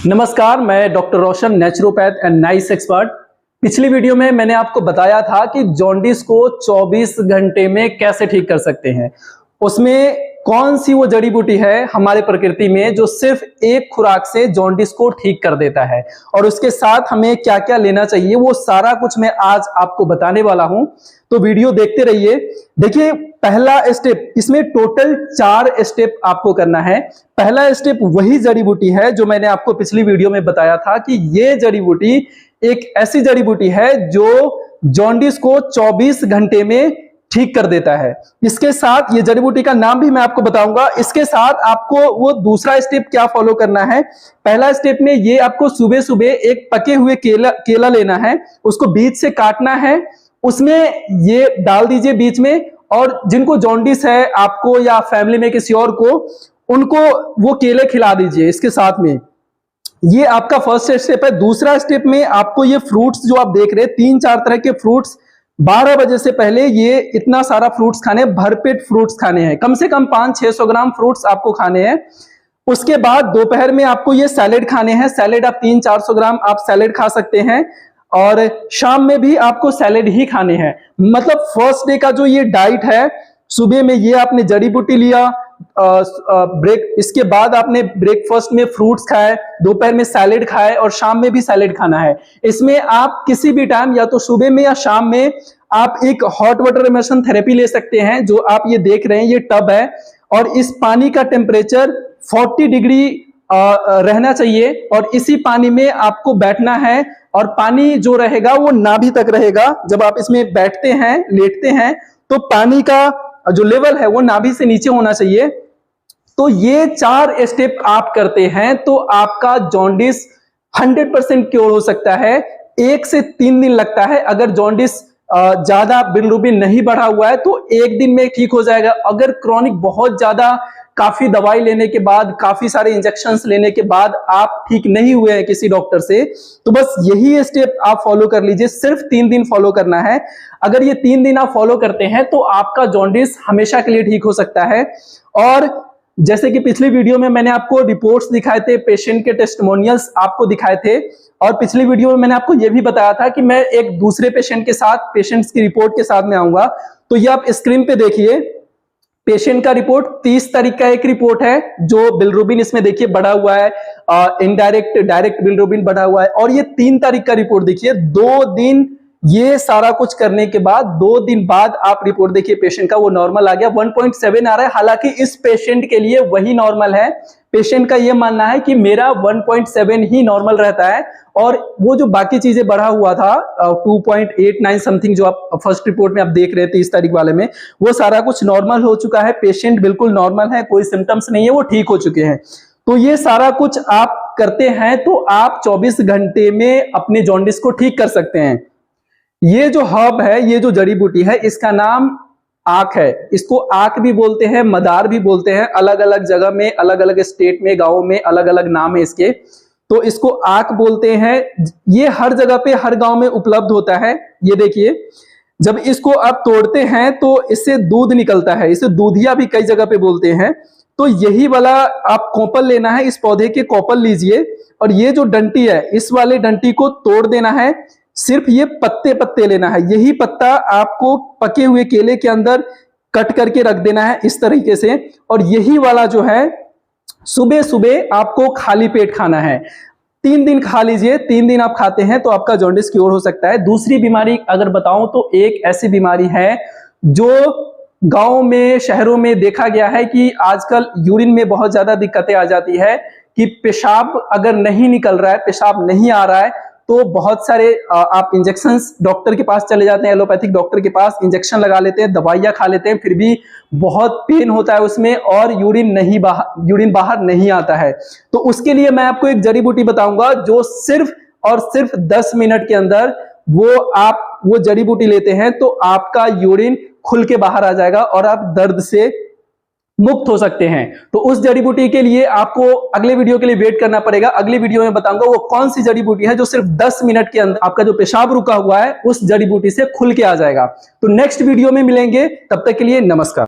नमस्कार, मैं doctor Roshan, naturopath and nice expert. पिछली वीडियो में मैंने आपको बताया था कि जॉन्डिस को 24 घंटे में कैसे ठीक कर सकते हैं। उसमें कौन सी वो जड़ी बूटी है हमारे प्रकृति में जो सिर्फ एक खुराक से जॉन्डिस को ठीक कर देता है, और उसके साथ हमें क्या क्या लेना चाहिए, वो सारा कुछ मैं आज आपको बताने वाला हूं। तो वीडियो देखते रहिए। देखिए, पहला स्टेप, इसमें टोटल 4 स्टेप आपको करना है। पहला स्टेप वही जड़ी बूटी है जो मैंने आपको पिछली वीडियो में बताया था कि ये जड़ी बूटी एक ऐसी जड़ी बूटी है जो जॉन्डिस को 24 घंटे में ठीक कर देता है। इसके साथ ये जड़ी बूटी का नाम भी मैं आपको बताऊंगा। इसके साथ आपको वो दूसरा स्टेप क्या फॉलो करना है। पहला स्टेप में ये आपको सुबह सुबह एक पके हुए केला लेना है, उसको बीच से काटना है, उसमें ये डाल दीजिए बीच में, और जिनको जॉन्डिस है आपको या फैमिली में किसी और को, उनको वो केले खिला दीजिए इसके साथ में। ये आपका फर्स्ट स्टेप है। दूसरा स्टेप में आपको ये फ्रूट्स जो आप देख रहे हैं, 3-4 तरह के फ्रूट्स 12 बजे से पहले ये इतना सारा फ्रूट्स खाने, भरपेट फ्रूट्स खाने हैं, कम से कम 500-600 ग्राम फ्रूट्स आपको खाने हैं। उसके बाद दोपहर में आपको ये सैलेड खाने हैं। सैलेड आप 300-400 ग्राम आप सैलेड खा सकते हैं, और शाम में भी आपको सैलेड ही खाने हैं। मतलब फर्स्ट डे का जो ये डाइट है, सुबह में ये आपने जड़ी बूटी लिया, इसके बाद आपने ब्रेकफास्ट में फ्रूट्स खाए, दोपहर में सैलेड खाए, और शाम में भी सैलेड खाना है। इसमें आप किसी भी टाइम, या तो सुबह में या शाम में, आप एक हॉट वाटर इमर्शन थेरेपी ले सकते हैं। जो आप ये देख रहे हैं, ये टब है, और इस पानी का टेम्परेचर 40 डिग्री रहना चाहिए, और इसी पानी में आपको बैठना है, और पानी जो रहेगा वो नाभि तक रहेगा। जब आप इसमें बैठते हैं, लेटते हैं, तो पानी का जो लेवल है वो नाभि से नीचे होना चाहिए। तो ये 4 स्टेप आप करते हैं तो आपका जॉन्डिस 100% क्योर हो सकता है। 1 से 3 दिन लगता है। अगर जॉन्डिस ज्यादा बिलिरुबिन नहीं बढ़ा हुआ है तो 1 दिन में ठीक हो जाएगा। अगर क्रॉनिक बहुत ज्यादा, काफी दवाई लेने के बाद, काफी सारे इंजेक्शंस लेने के बाद आप ठीक नहीं हुए हैं किसी डॉक्टर से, तो बस यही स्टेप आप फॉलो कर लीजिए। सिर्फ 3 दिन फॉलो करना है। अगर ये 3 दिन आप फॉलो करते हैं तो आपका जॉन्डिस हमेशा के लिए ठीक हो सकता है। और जैसे कि पिछली वीडियो में मैंने आपको रिपोर्ट्स दिखाए थे, पेशेंट के टेस्टिमोनियल्स आपको दिखाए थे, और पिछली वीडियो में मैंने आपको यह भी बताया था कि मैं एक दूसरे पेशेंट के साथ, पेशेंट्स की रिपोर्ट के साथ में आऊंगा। तो ये आप स्क्रीन पे देखिए, पेशेंट का रिपोर्ट 30 तारीख का एक रिपोर्ट है, जो बिलिरुबिन इसमें देखिए बढ़ा हुआ है, इनडायरेक्ट, डायरेक्ट बिलिरुबिन बढ़ा हुआ है। और ये 3 तारीख का रिपोर्ट देखिए, 2 दिन ये सारा कुछ करने के बाद 2 दिन बाद आप रिपोर्ट देखिए, पेशेंट का वो नॉर्मल आ गया, 1.7 आ रहा है। हालांकि इस पेशेंट के लिए वही नॉर्मल है। पेशेंट का ये मानना है कि मेरा 1.7 ही नॉर्मल रहता है, और वो जो बाकी चीजें बढ़ा हुआ था 2.89 समथिंग, जो आप फर्स्ट रिपोर्ट में आप देख रहे थे 30 तारीख वाले में, वो सारा कुछ नॉर्मल हो चुका है। पेशेंट बिल्कुल नॉर्मल है, कोई सिम्टम्स नहीं है, वो ठीक हो चुके हैं। तो ये सारा कुछ आप करते हैं तो आप 24 घंटे में अपने जॉन्डिस को ठीक कर सकते हैं। ये जो हर्ब है, ये जो जड़ी बूटी है, इसका नाम आक है। इसको आक भी बोलते हैं, मदार भी बोलते हैं। अलग अलग जगह में, अलग अलग स्टेट में, गांव में अलग अलग नाम है इसके। तो इसको आक बोलते हैं। ये हर जगह पे, हर गांव में उपलब्ध होता है। ये देखिए, जब इसको आप तोड़ते हैं तो इससे दूध निकलता है। इसे दूधिया भी कई जगह पे बोलते हैं। तो यही वाला आप कोपल लेना है, इस पौधे के कोपल लीजिए, और ये जो डंटी है, इस वाले डंटी को तोड़ देना है। सिर्फ ये पत्ते पत्ते लेना है। यही पत्ता आपको पके हुए केले के अंदर कट करके रख देना है इस तरीके से, और यही वाला जो है सुबह सुबह आपको खाली पेट खाना है। 3 दिन खा लीजिए। 3 दिन आप खाते हैं तो आपका जॉन्डिस क्योर हो सकता है। दूसरी बीमारी अगर बताऊं तो एक ऐसी बीमारी है जो गांव में, शहरों में देखा गया है कि आजकल यूरिन में बहुत ज्यादा दिक्कतें आ जाती है, कि पेशाब अगर नहीं निकल रहा है, पेशाब नहीं आ रहा है, तो बहुत सारे आप इंजेक्शंस डॉक्टर के पास चले जाते हैं, एलोपैथिक डॉक्टर के पास इंजेक्शन लगा लेते हैं, दवाइयां खा लेते हैं, फिर भी बहुत पेन होता है उसमें, और यूरिन बाहर नहीं आता है। तो उसके लिए मैं आपको एक जड़ी बूटी बताऊंगा जो सिर्फ और सिर्फ 10 मिनट के अंदर वो जड़ी बूटी लेते हैं तो आपका यूरिन खुल के बाहर आ जाएगा, और आप दर्द से मुक्त हो सकते हैं। तो उस जड़ी बूटी के लिए आपको अगले वीडियो के लिए वेट करना पड़ेगा। अगले वीडियो में बताऊंगा वो कौन सी जड़ी बूटी है जो सिर्फ 10 मिनट के अंदर आपका जो पेशाब रुका हुआ है उस जड़ी बूटी से खुल के आ जाएगा। तो नेक्स्ट वीडियो में मिलेंगे, तब तक के लिए नमस्कार।